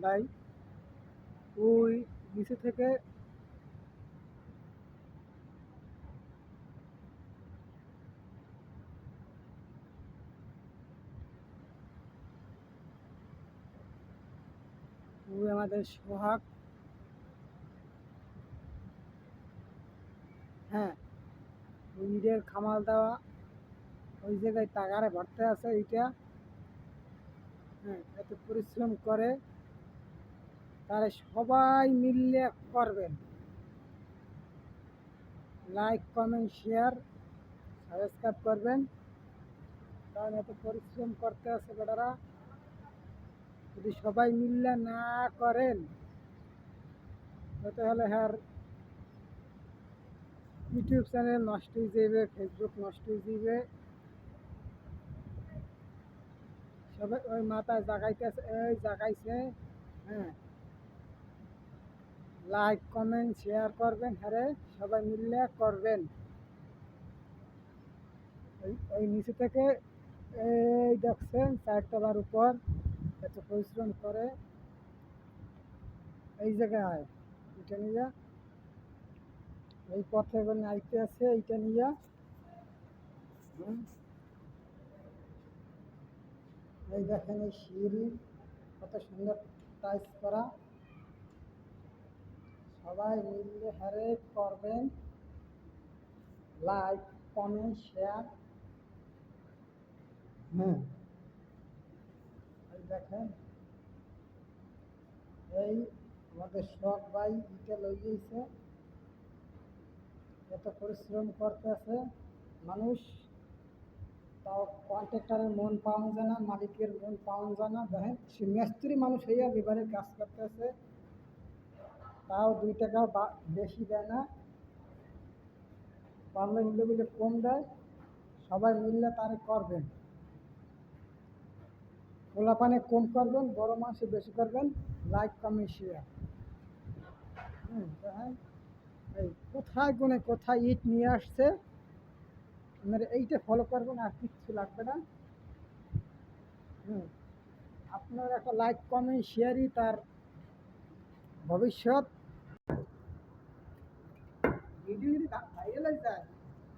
ভাই ওই নিচে থেকে ওই আমাদের সোহাগ, হ্যাঁ, ওই ইটের খামাল দেওয়া, ওই জায়গায় টাকারে ভরতে আছে এইটা। হ্যাঁ, এত পরিশ্রম করে, তারা সবাই মিললে করবেন। লাইক, কমেন্ট, শেয়ার, সাবস্ক্রাইব করবেন। কারণ এত পরিশ্রম করতে আছে বেটারা, যদি সবাই মিললে না করেন তাহলে হ্যাঁ ইউটিউব চ্যানেল নষ্ট হয়ে যাবে, ফেসবুক নষ্ট হয়ে যাবে। সবাই ওই মাথায় জাগাইতেছে, এই জাগাইছে। হ্যাঁ, লাইক, কমেন্ট, শেয়ার করবেন, হ্যাঁ সবাই মিললে করবেন। ওই নিচে থেকে এই দেখছেন 4 তলার উপর এত পরিশ্রম করে এই জায়গায় এটা নিয়ে, এই পথে করে আইতে আছে এইটা নিয়ে। এই দেখেন এই সিঁড়ি কত সুন্দর টাইস করা, সবাই মিললে হ্যারে করবেন। Like, comment, share. হ্যাঁ, এই দেখেন এই আমাদের শখ ভাই ইটা লইয়েছে, এত পরিশ্রম করতেছে মানুষ, তাও কন্ট্রাক্টরের মন পাওয়া যায় না, মালিকের মন পাওয়া যায় না। দেখেন সে মিস্ত্রি মানুষ হইয়া বিবাহের কাজ করতেছে, তাও 2 টাকা বেশি দেয় না, পারলে মিলে মিলে কম দেয়। সবাই মিললে তারে করবেন, খোলা পানে কম করবেন, বড় মাসে বেশি করবেন। Like, comment, share. দেখেন এই কোথায় গুনে কোথায় ইট নিয়ে আসছে, আপনারা এইটা ফলো করবেন, আর কিচ্ছু লাগবে না। আপনার একটা লাইক, কমেন্ট, শেয়ারই তার ভবিষ্যৎ। ভিডিও যদি ভাইরাল হয়ে যায়